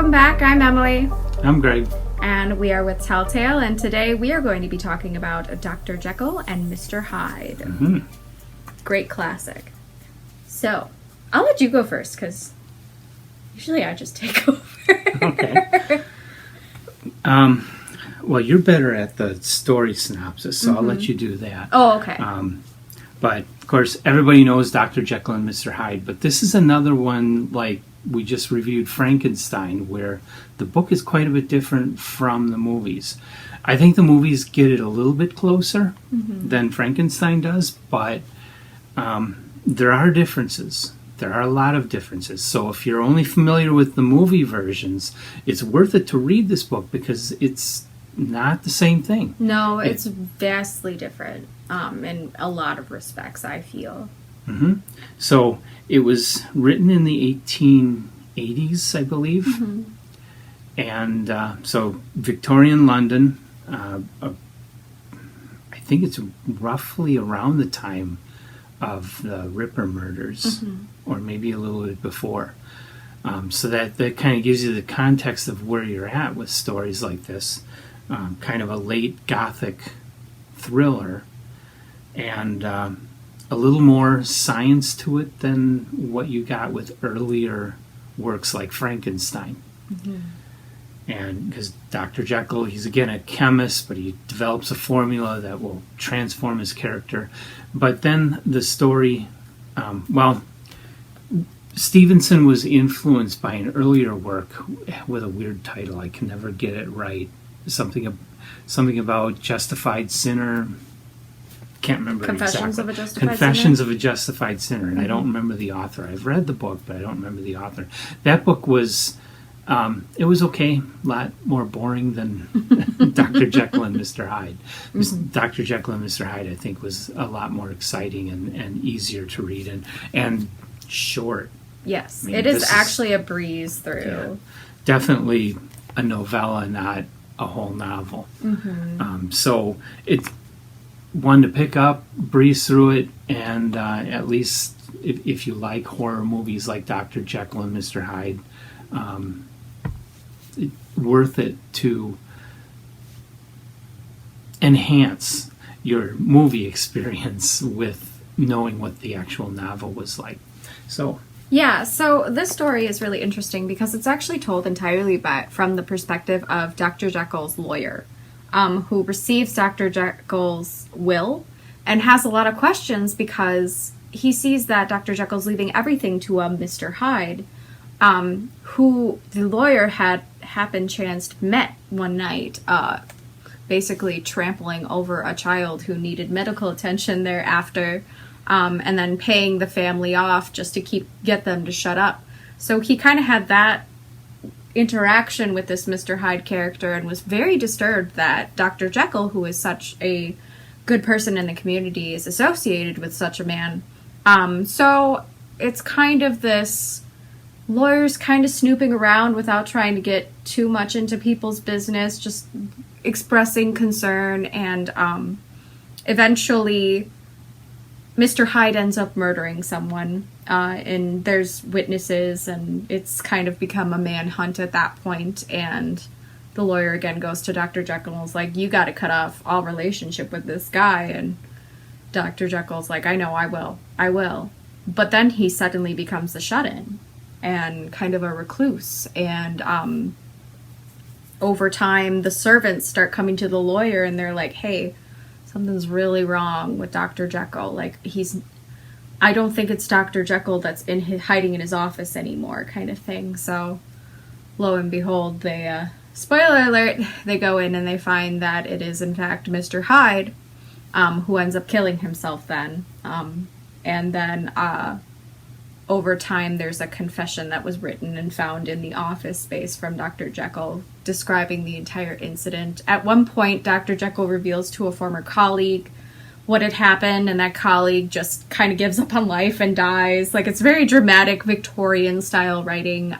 Welcome back. I'm Emily. I'm Greg. And we are with Telltale, and today we are going to be talking about Dr. Jekyll and Mr. Hyde. Mm-hmm. Great classic. So, I'll let you go first, because usually I just take over. Okay. Well, you're better at the story synopsis, so I'll let you do that. Oh, okay. But, of course, everybody knows Dr. Jekyll and Mr. Hyde, but this is another one, like we just reviewed Frankenstein, where the book is quite a bit different from the movies. I think the movies get it a little bit closer than Frankenstein does, but there are differences. There are a lot of differences. So if you're only familiar with the movie versions, it's worth it to read this book because it's not the same thing. No, it's vastly different in a lot of respects, I feel. Mm-hmm. So it was written in the 1880s, I believe. Mm-hmm. And so Victorian London, I think it's roughly around the time of the Ripper murders, or maybe a little bit before. So that kind of gives you the context of where you're at with stories like this. Kind of a late Gothic thriller, and a little more science to it than what you got with earlier works like Frankenstein. And because Dr. Jekyll, he's again a chemist, but he develops a formula that will transform his character. But then the story, Stevenson was influenced by an earlier work with a weird title. I can never get it right. Something about Justified Sinner. Can't remember Confessions exactly. of a Justified Confessions Sinner? of a Justified Sinner, and I don't remember the author. I've read the book, but I don't remember the author. That book was, it was okay, a lot more boring than Dr. Jekyll and Mr. Hyde. Dr. Jekyll and Mr. Hyde, I think, was a lot more exciting and easier to read and short. Yes, I mean, it is actually a breeze through. Yeah, definitely a novella, not a whole novel. So it's one to pick up, breeze through it, and at least if you like horror movies like Dr. Jekyll and Mr. Hyde, worth it to enhance your movie experience with knowing what the actual novel was like. So this story is really interesting because it's actually told entirely from the perspective of Dr. Jekyll's lawyer, who receives Dr. Jekyll's will and has a lot of questions because he sees that Dr. Jekyll's leaving everything to Mr. Hyde, who the lawyer had chanced met one night, basically trampling over a child who needed medical attention thereafter. And then paying the family off just to get them to shut up. So he kind of had that interaction with this Mr. Hyde character and was very disturbed that Dr. Jekyll, who is such a good person in the community, is associated with such a man. So it's kind of this lawyers kind of snooping around without trying to get too much into people's business, just expressing concern, and eventually Mr. Hyde ends up murdering someone, and there's witnesses, and it's kind of become a manhunt at that point, and the lawyer again goes to Dr. Jekyll and is like, you got to cut off all relationship with this guy, and Dr. Jekyll's like, I know, I will. But then he suddenly becomes a shut-in, and kind of a recluse, and over time, the servants start coming to the lawyer, and they're like, hey, something's really wrong with Dr. Jekyll. Like, I don't think it's Dr. Jekyll that's hiding in his office anymore, kind of thing. So, lo and behold, they, spoiler alert, they go in and they find that it is, in fact, Mr. Hyde, who ends up killing himself then. And then, over time, there's a confession that was written and found in the office space from Dr. Jekyll describing the entire incident. At one point, Dr. Jekyll reveals to a former colleague what had happened, and that colleague just kind of gives up on life and dies. Like, it's very dramatic Victorian-style writing,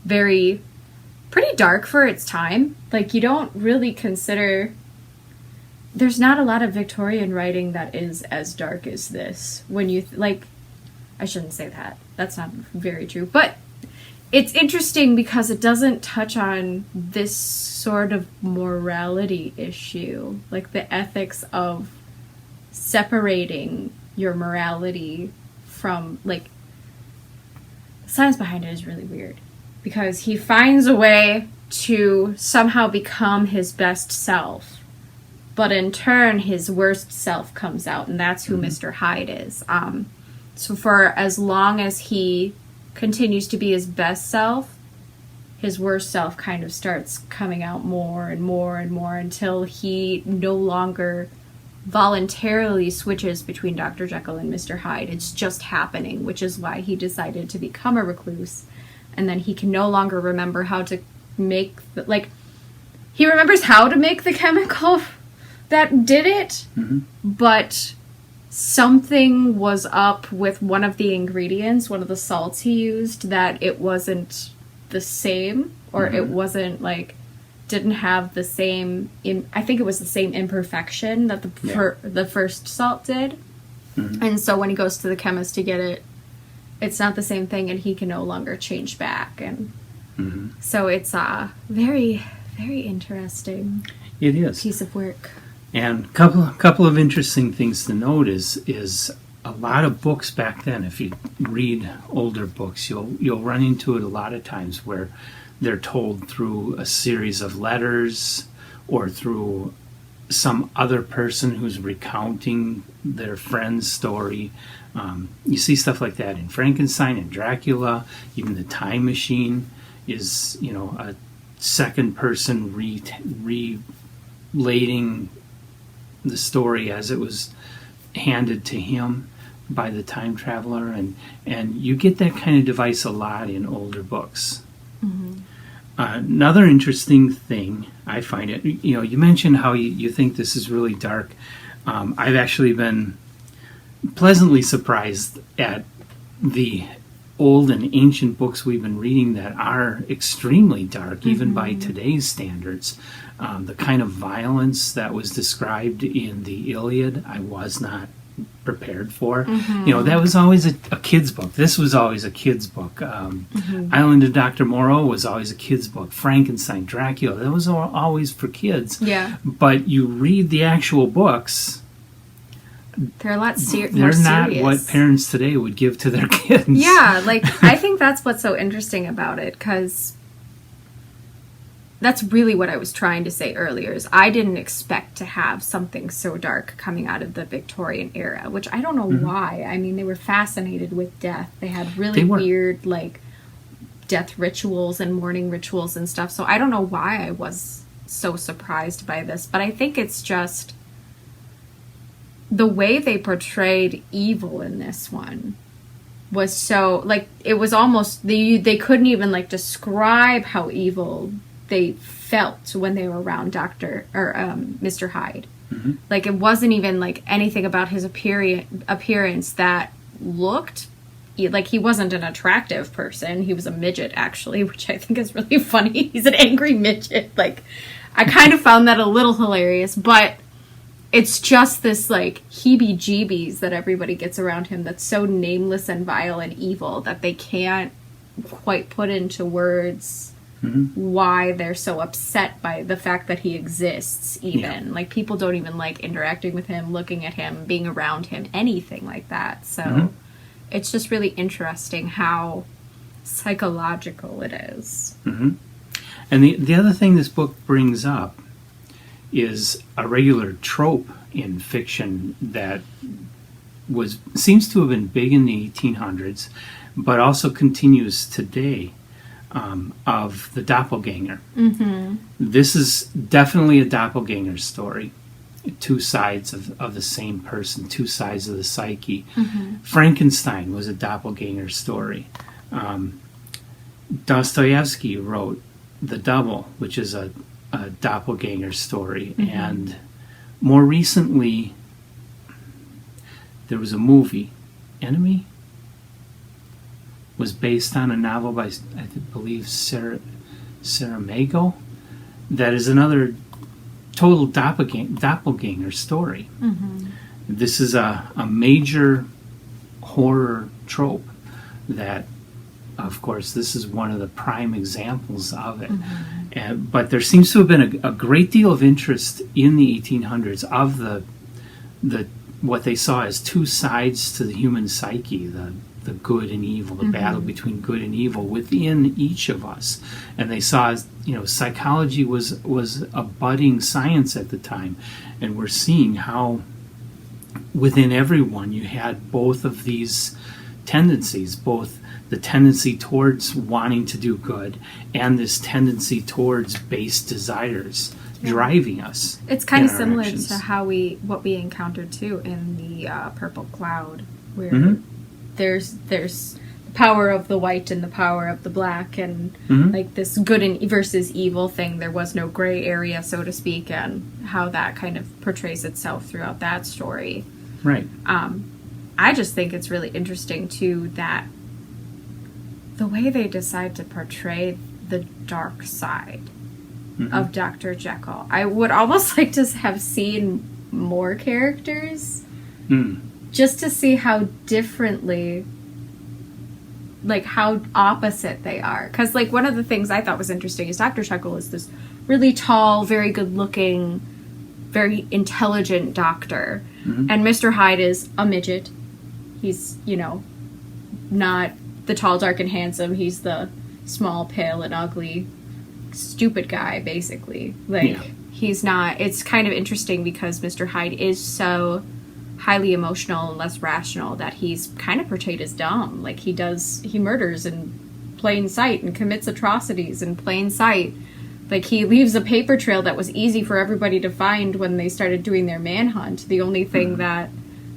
pretty dark for its time. Like, you don't really consider... There's not a lot of Victorian writing that is as dark as this. When you, I shouldn't say that. That's not very true. But it's interesting because it doesn't touch on this sort of morality issue, like the ethics of separating your morality from, like, the science behind it is really weird because he finds a way to somehow become his best self, but in turn his worst self comes out, and that's who Mr. Hyde is. So for as long as he continues to be his best self, his worst self kind of starts coming out more and more and more until he no longer voluntarily switches between Dr. Jekyll and Mr. Hyde. It's just happening, which is why he decided to become a recluse. And then he can no longer remember how to make he remembers how to make the chemical that did it, but something was up with one of the ingredients, one of the salts he used, that it wasn't the same, or it wasn't, like, didn't have the same, I think it was the same imperfection that the first salt did. And so when he goes to the chemist to get it, it's not the same thing, and he can no longer change back. And so it's a very, very interesting piece of work. And a couple of interesting things to note is a lot of books back then. If you read older books, you'll run into it a lot of times where they're told through a series of letters or through some other person who's recounting their friend's story. You see stuff like that in Frankenstein and Dracula. Even the Time Machine is, a second person relating the story as it was handed to him by the time traveler, and you get that kind of device a lot in older books. Another interesting thing I find it, you mentioned how you think this is really dark. I've actually been pleasantly surprised at the old and ancient books we've been reading that are extremely dark, even by today's standards. The kind of violence that was described in the Iliad, I was not prepared for. That was always a kid's book. This was always a kid's book. Island of Dr. Moreau was always a kid's book. Frankenstein, Dracula, that was always for kids. Yeah. But you read the actual books, they're a lot more serious. They're not what parents today would give to their kids. Yeah, I think that's what's so interesting about it, because that's really what I was trying to say earlier, is I didn't expect to have something so dark coming out of the Victorian era, which I don't know why. I mean, they were fascinated with death. They had really weird, death rituals and mourning rituals and stuff. So I don't know why I was so surprised by this, but I think it's just the way they portrayed evil in this one was so, it was almost, they couldn't even, describe how evil they felt when they were around Mr. Hyde. It wasn't even, anything about his appearance that looked like he wasn't an attractive person. He was a midget, actually, which I think is really funny. He's an angry midget. I kind of found that a little hilarious, but it's just this, heebie-jeebies that everybody gets around him that's so nameless and vile and evil that they can't quite put into words why they're so upset by the fact that he exists, even. Yeah. People don't even like interacting with him, looking at him, being around him, anything like that. So it's just really interesting how psychological it is. And the other thing this book brings up is a regular trope in fiction that seems to have been big in the 1800s, but also continues today, of the doppelganger. This is definitely a doppelganger story. Two sides of the same person, two sides of the psyche. Frankenstein was a doppelganger story. Dostoevsky wrote The Double, which is a doppelganger story. And more recently, there was a movie, Enemy, was based on a novel by, I believe, Saramago, that is another total doppelganger story. This is a major horror trope that of course, this is one of the prime examples of it. But there seems to have been a great deal of interest in the 1800s of the what they saw as two sides to the human psyche, the good and evil, the battle between good and evil within each of us. And they saw, psychology was a budding science at the time, and we're seeing how within everyone you had both of these tendencies, both the tendency towards wanting to do good and this tendency towards base desires driving us. It's kind of similar to what we encountered too in the Purple Cloud, where there's the power of the white and the power of the black, and like this good and versus evil thing. There was no gray area, so to speak, and how that kind of portrays itself throughout that story. Right. I just think it's really interesting too that the way they decide to portray the dark side of Dr. Jekyll. I would almost like to have seen more characters just to see how differently, like how opposite they are. Because like one of the things I thought was interesting is Dr. Jekyll is this really tall, very good looking, very intelligent doctor. And Mr. Hyde is a midget. He's, not the tall, dark, and handsome. He's the small, pale, and ugly, stupid guy, basically. He's not. It's kind of interesting because Mr. Hyde is so highly emotional and less rational that he's kind of portrayed as dumb. Like he murders in plain sight and commits atrocities in plain sight. Like he leaves a paper trail that was easy for everybody to find when they started doing their manhunt. The only thing that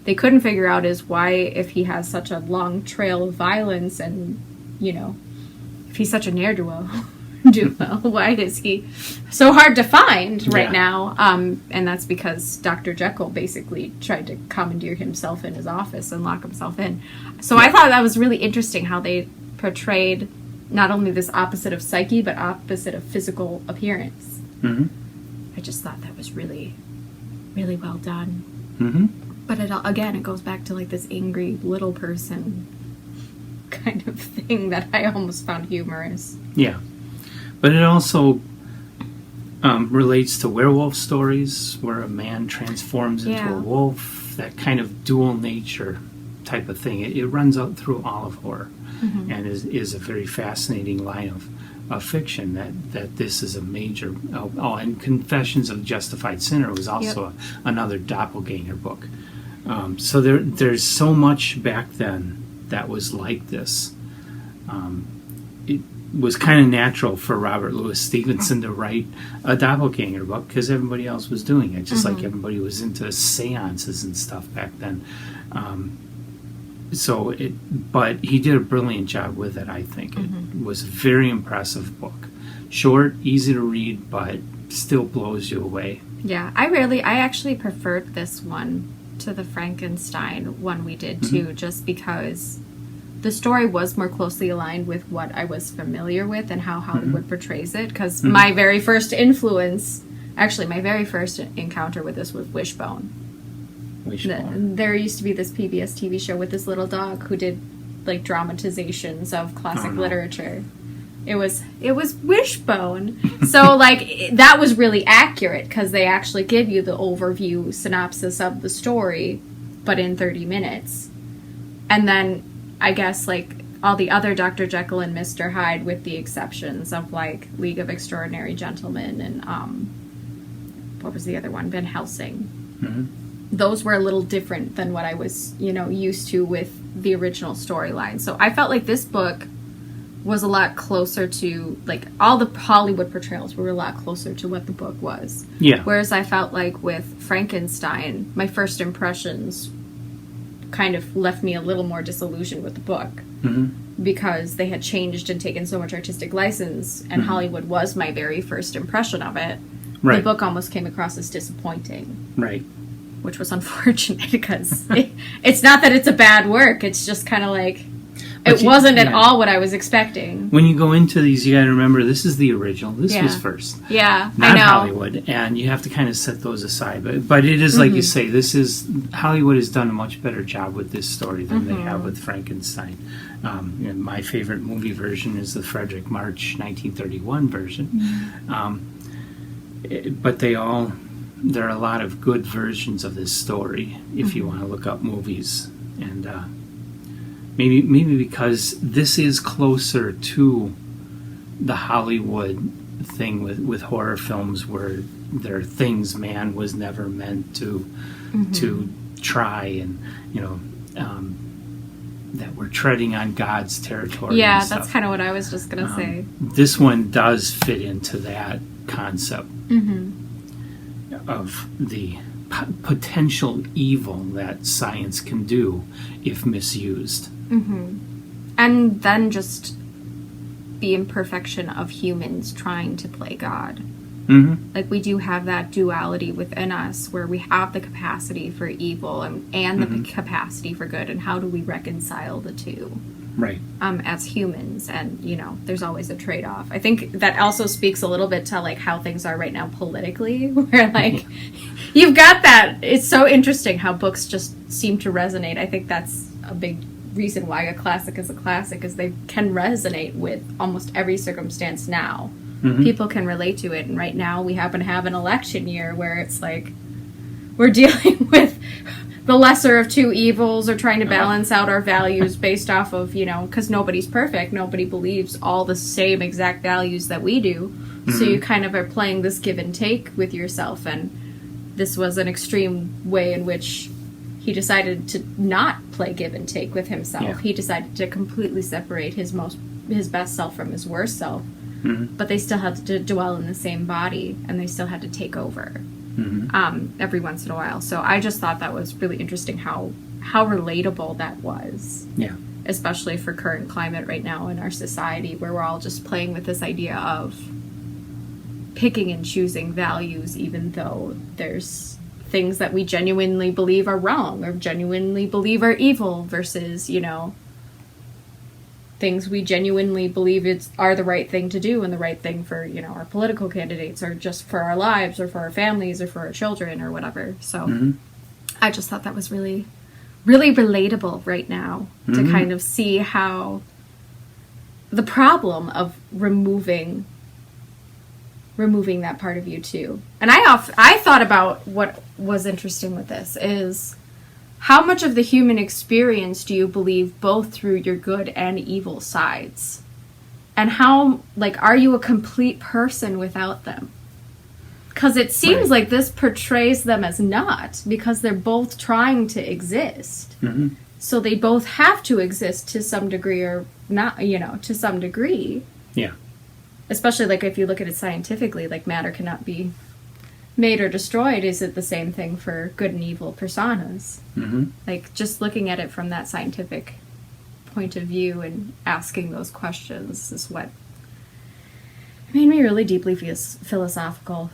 they couldn't figure out is why, if he has such a long trail of violence and, if he's such a ne'er-do-well, why is he so hard to find right now? And that's because Dr. Jekyll basically tried to commandeer himself in his office and lock himself in. So I thought that was really interesting how they portrayed not only this opposite of psyche, but opposite of physical appearance. I just thought that was really, really well done. But it goes back to like this angry little person kind of thing that I almost found humorous. Yeah. But it also relates to werewolf stories where a man transforms into a wolf, that kind of dual nature type of thing. It runs out through all of horror and is a very fascinating line of fiction that this is a major... and Confessions of a Justified Sinner was also another doppelganger book. So there's so much back then that was like this. It was kind of natural for Robert Louis Stevenson to write a doppelganger book because everybody else was doing it, just like everybody was into seances and stuff back then. But he did a brilliant job with it, I think. It was a very impressive book. Short, easy to read, but still blows you away. Yeah, I actually preferred this one to the Frankenstein one we did too, just because the story was more closely aligned with what I was familiar with and how Hollywood portrays it. Because my very first encounter with this was Wishbone. There used to be this PBS TV show with this little dog who did like dramatizations of classic literature. It was Wishbone. So like that was really accurate because they actually give you the overview synopsis of the story, but in 30 minutes. And then I guess like all the other Dr. Jekyll and Mr. Hyde, with the exceptions of like League of Extraordinary Gentlemen and what was the other one? Van Helsing. Those were a little different than what I was, used to with the original storyline. So I felt like this book was a lot closer to, like, all the Hollywood portrayals were a lot closer to what the book was. Yeah. Whereas I felt like with Frankenstein, my first impressions kind of left me a little more disillusioned with the book. Because they had changed and taken so much artistic license, and Hollywood was my very first impression of it. Right. The book almost came across as disappointing. Right. Which was unfortunate because it's not that it's a bad work. It's just kind of like, It wasn't at all what I was expecting. When you go into these, you got to remember this is the original. This was first. Yeah, not I know. Hollywood, and you have to kind of set those aside. But it is like you say. This is Hollywood has done a much better job with this story than they have with Frankenstein. And my favorite movie version is the Frederick March 1931 version. But there are a lot of good versions of this story if you want to look up movies. And maybe because this is closer to the Hollywood thing with horror films where there are things man was never meant to try, and that we're treading on God's territory. Yeah, that's kind of what I was just going to say. This one does fit into that concept of the potential evil that science can do if misused. And then just the imperfection of humans trying to play God. Like, we do have that duality within us where we have the capacity for evil and the capacity for good, and how do we reconcile the two? Right. As humans, and there's always a trade-off. I think that also speaks a little bit to like how things are right now politically, where like you've got that. It's so interesting how books just seem to resonate. I think that's a big reason why a classic is a classic, is they can resonate with almost every circumstance now. People can relate to it, and right now we happen to have an election year where it's like we're dealing with the lesser of two evils, or trying to balance out our values based off of, because nobody's perfect. Nobody believes all the same exact values that we do. So you kind of are playing this give and take with yourself. And this was an extreme way in which he decided to not play give and take with himself. Yeah. He decided to completely separate his best self from his worst self. But they still had to dwell in the same body, and they still had to take over. Every once in a while. So I just thought that was really interesting how relatable that was. Yeah. Especially for current climate right now in our society, where we're all just playing with this idea of picking and choosing values, even though there's things that we genuinely believe are wrong or genuinely believe are evil versus, things we genuinely believe are the right thing to do and the right thing for, our political candidates, or just for our lives or for our families or for our children or whatever. So I just thought that was really, really relatable right now to kind of see how the problem of removing that part of you too. And I thought about what was interesting with this is, how much of the human experience do you believe both through your good and evil sides? And how, are you a complete person without them? Because it seems like this portrays them as not, because they're both trying to exist. So they both have to exist to some degree, or not, to some degree. Yeah. Especially, if you look at it scientifically, matter cannot be made or destroyed. Is it the same thing for good and evil personas? Just looking at it from that scientific point of view and asking those questions is what made me really deeply philosophical.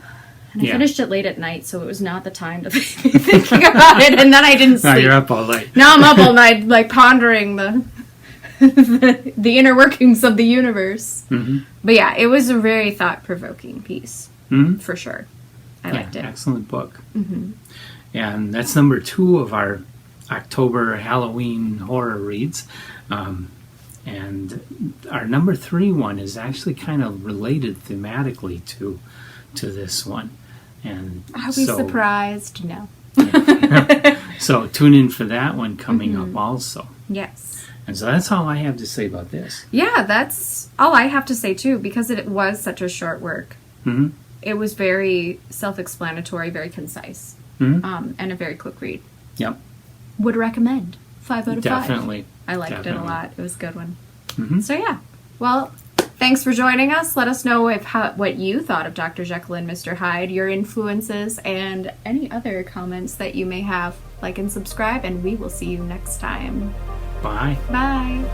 And I finished it late at night, so it was not the time to be thinking about it, and then I didn't sleep. No, you're up all night. Now I'm up all night, pondering the inner workings of the universe. But yeah, it was a very thought-provoking piece, for sure. I liked it. Excellent book. And that's number 2 of our October Halloween horror reads. And our number 3 one is actually kind of related thematically to this one. And I'll be surprised. No. So tune in for that one coming up also. Yes. And so that's all I have to say about this. Yeah, that's all I have to say too, because it was such a short work. It was very self-explanatory, very concise, and a very quick read. Yep. Would recommend. 5 out of 5. Definitely. I liked it a lot. It was a good one. So yeah. Well, thanks for joining us. Let us know what you thought of Dr. Jekyll and Mr. Hyde, your influences, and any other comments that you may have. Like and subscribe, and we will see you next time. Bye. Bye.